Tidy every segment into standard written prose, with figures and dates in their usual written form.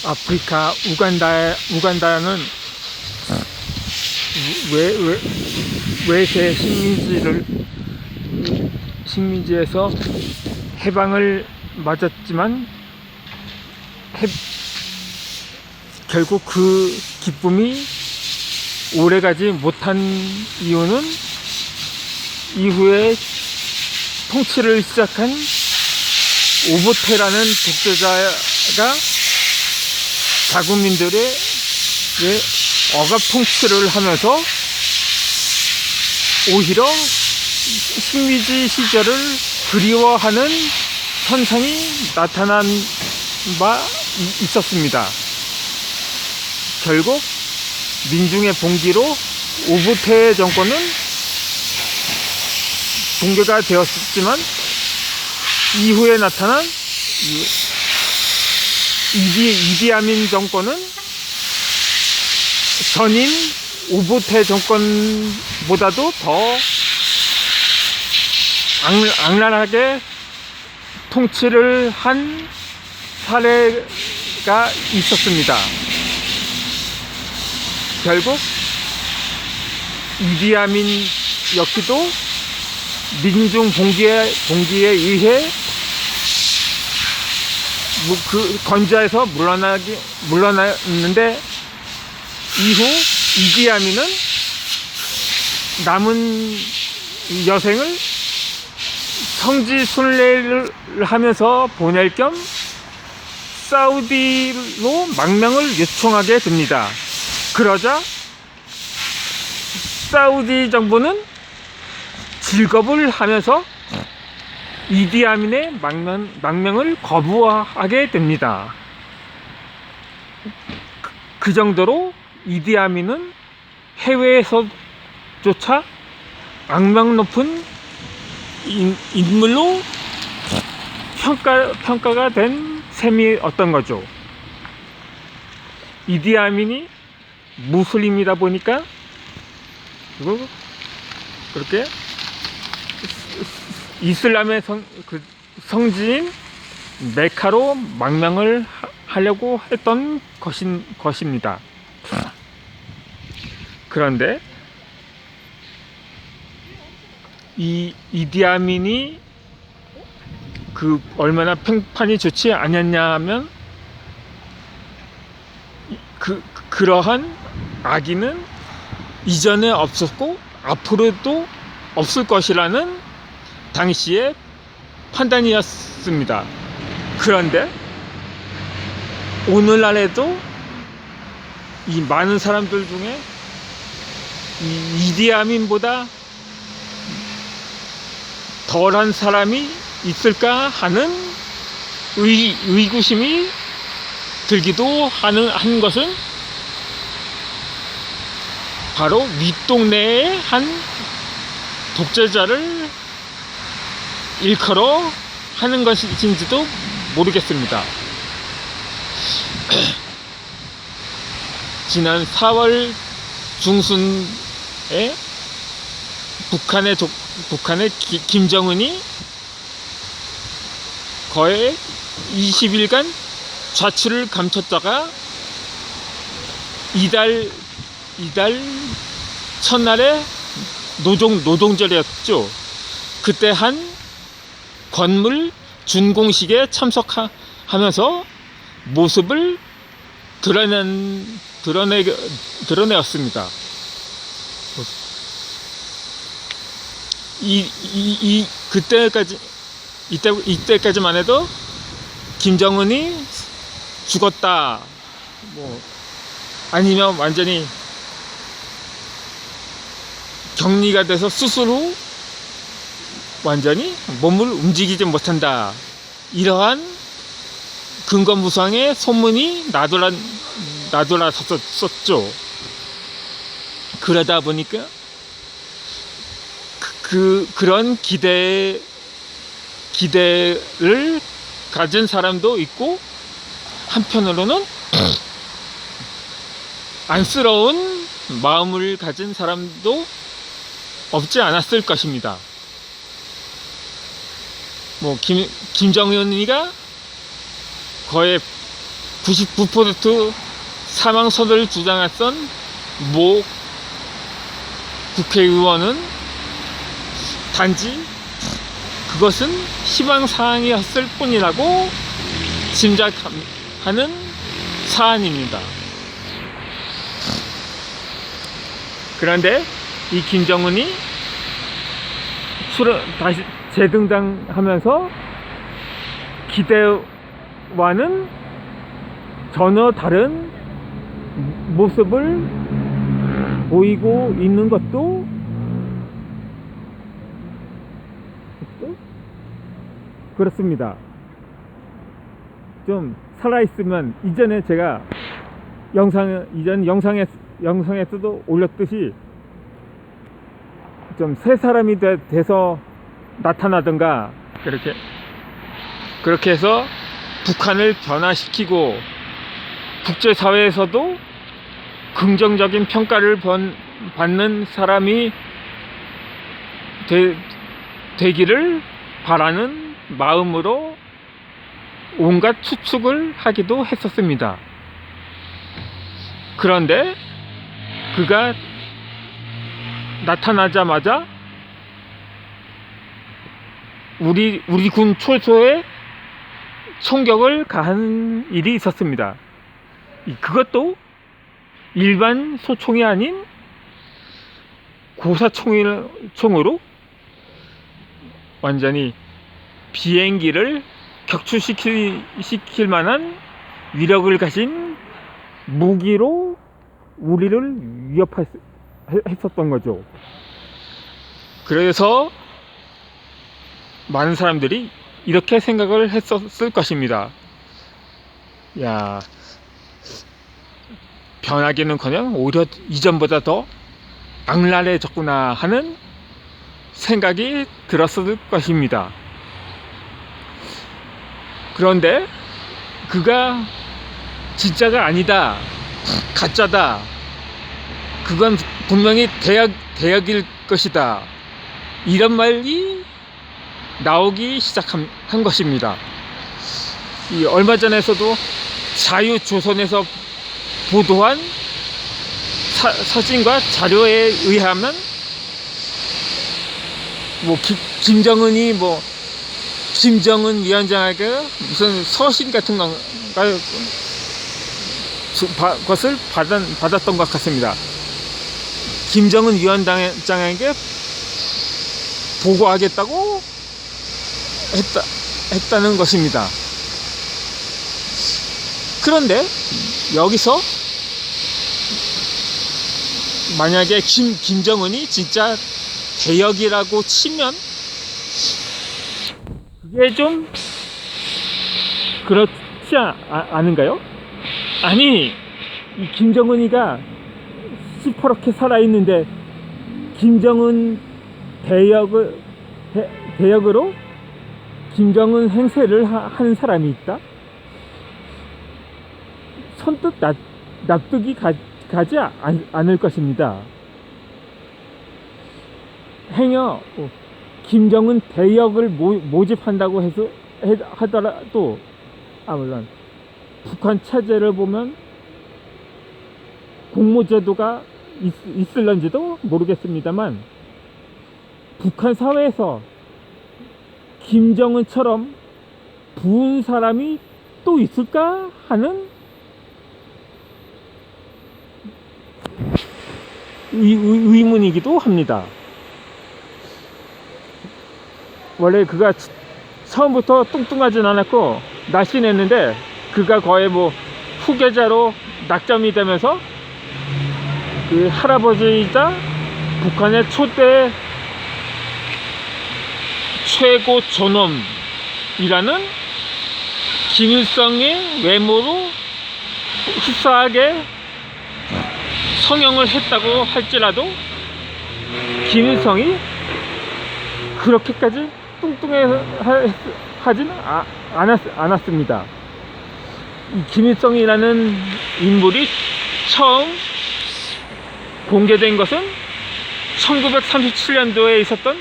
아프리카 우간다는 외세 식민지에서 해방을 맞았지만 결국 그 기쁨이 오래가지 못한 이유는 이후에 통치를 시작한 오보테라는 독재자가 자국민들의 억압 통치를 하면서 오히려 식민지 시절을 그리워하는 현상이 나타난 바 있었습니다. 결국 민중의 봉기로 오보테 정권은 붕괴가 되었지만 이후에 나타난 이디아민 정권은 전인 오보테 정권보다도 더 악랄하게 통치를 한 사례가 있었습니다. 결국 이디아민 역시도 민중 봉기에 의해 건자에서 물러났는데 이후 이디아민은 남은 여생을 성지순례를 하면서 보낼 겸 사우디로 망명을 요청하게 됩니다. 그러자 사우디 정부는 질겁을 하면서 이디아민의 망명을 거부하게 됩니다. 그 정도로 이디아민은 해외에서조차 악명 높은 인물로 평가가 된 셈이었던 거죠. 이디아민이 무슬림이다 보니까 그렇게 이슬람의 성지인 메카로 망명을 하려고 했던 것입니다. 그런데 이 이디아민이 얼마나 평판이 좋지 않았냐 하면 그러한 악의는 이전에 없었고 앞으로도 없을 것이라는 당시의 판단이었습니다. 그런데 오늘날에도 이 많은 사람들 중에 이 이디아민보다 덜한 사람이 있을까 하는 의구심이 들기도 한 것은 바로 윗동네의 한 독재자를 일컬어 하는 것인지도 모르겠습니다. 지난 4월 중순에 북한의 김정은이 거의 20일간 좌치를 감췄다가 이달 첫날에 노동절이었죠. 그때 한 건물 준공식에 참석하면서 모습을 드러내었습니다. 이때까지만 해도 김정은이 죽었다, 아니면 완전히 격리가 돼서 수술 후 완전히 몸을 움직이지 못한다, 이러한 근거무상의 소문이 나돌았었죠. 그러다 보니까 그런 기대를 가진 사람도 있고, 한편으로는 안쓰러운 마음을 가진 사람도 없지 않았을 것입니다. 김정은이가 거의 99% 사망선을 주장했던 모 국회의원은 단지 그것은 희망사항이었을 뿐이라고 짐작하는 사안입니다. 그런데 이 김정은이 다시 재등장하면서 기대와는 전혀 다른 모습을 보이고 있는 것도 그렇습니다. 좀 살아있으면, 이전에 제가 이전 영상에서도 올렸듯이 좀 새 사람이 돼서 나타나든가, 그렇게 해서 북한을 변화시키고 국제사회에서도 긍정적인 평가를 받는 사람이 되기를 바라는 마음으로 온갖 추측을 하기도 했었습니다. 그런데 그가 나타나자마자 우리 군 초소에 총격을 가한 일이 있었습니다. 그것도 일반 소총이 아닌 고사총으로 완전히 비행기를 격추시킬 만한 위력을 가진 무기로 우리를 위협했었던 거죠. 그래서 많은 사람들이 이렇게 생각을 했었을 것입니다. 야, 변하기는커녕 오히려 이전보다 더 악랄해졌구나 하는 생각이 들었을 것입니다. 그런데 그가 진짜가 아니다, 가짜다, 그건 분명히 대역일 것이다, 이런 말이 나오기 시작한 것입니다. 얼마 전에서도 자유조선에서 보도한 사진과 자료에 의하면 김정은 위원장에게 무슨 서신 같은 것을 받았던 것 같습니다. 김정은 위원장에게 보고하겠다고 했다는 것입니다. 그런데 여기서 만약에 김정은이 진짜 대역이라고 치면 그게 좀 그렇지 않은가요? 아니, 이 김정은이가 시퍼렇게 살아있는데 김정은 대역으로 김정은 행세를 하는 사람이 있다? 선뜻 납득이 가지 않을 것입니다. 행여 김정은 대역을 모집한다고 하더라도, 물론 북한 체제를 보면 공모제도가 있을런지도 모르겠습니다만, 북한 사회에서 김정은처럼 부은 사람이 또 있을까 하는 의문이기도 합니다. 원래 그가 처음부터 뚱뚱하진 않았고 날씬했는데, 그가 거의 후계자로 낙점이 되면서 그 할아버지이자 북한의 초대 최고 존엄이라는 김일성의 외모로 흡사하게 성형을 했다고 할지라도 김일성이 그렇게까지 뚱뚱하진 않았습니다. 이 김일성이라는 인물이 처음 공개된 것은 1937년도에 있었던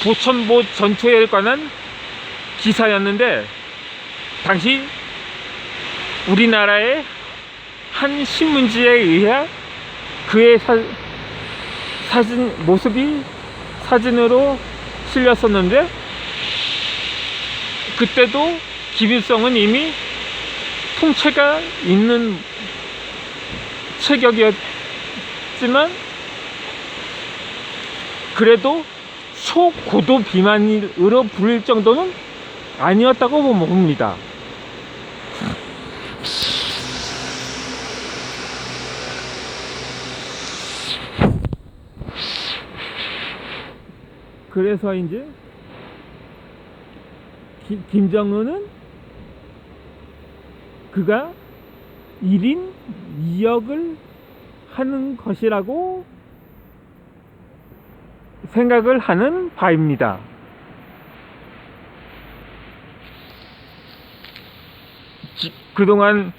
보천보 전투에 관한 기사였는데, 당시 우리나라의 한 신문지에 의해 그의 사진 모습이 사진으로 실렸었는데, 그때도 김일성은 이미 통째가 있는 체격이었지만 그래도 초고도 비만으로 부를 정도는 아니었다고 봅니다. 그래서 이제 김정은은 그가 1인 2역을 하는 것이라고 생각을 하는 바입니다. 그동안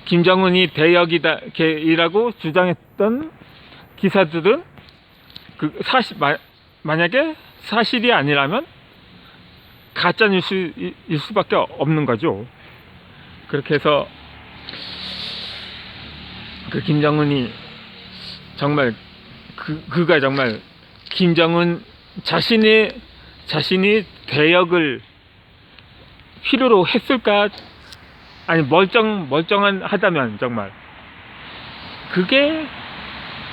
김정은이 대역이라고 주장했던 기사들은 만약에 사실이 아니라면 가짜 뉴스일 수밖에 없는 거죠. 그렇게 해서 그 김정은이 정말 그가 정말 김정은 자신이 대역을 필요로 했을까? 아니 멀쩡하다면 정말 그게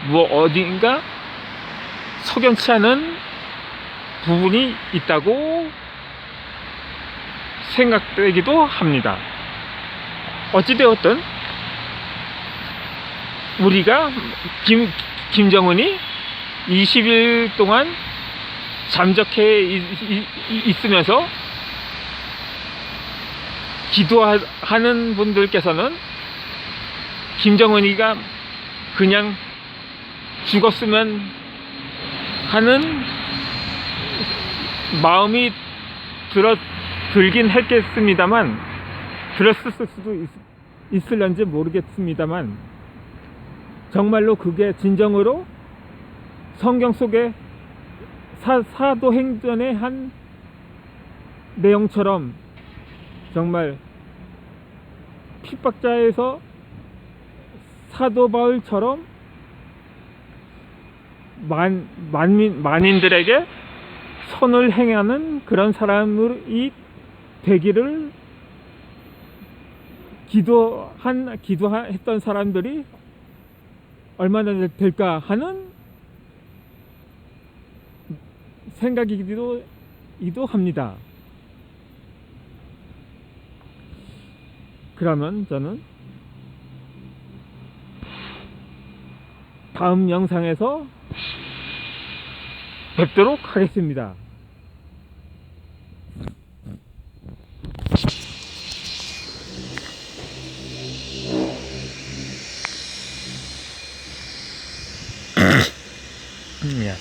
뭐 어딘가 석연치 않은 부분이 있다고 생각되기도 합니다. 어찌되었든 우리가 김정은이 20일 동안 잠적해 있으면서 기도하는 분들께서는 김정은이가 그냥 죽었으면 하는 마음이 들긴 했겠습니다만, 들었을 수도 있을런지 모르겠습니다만, 정말로 그게 진정으로 성경 속에 사도행전의 한 내용처럼 정말 핍박자에서 사도 바울처럼 만인들에게 선을 행하는 그런 사람이 되기를 기도했던 사람들이 얼마나 될까 하는 생각이기도 합니다. 그러면 저는 다음 영상에서 뵙도록 하겠습니다. 야,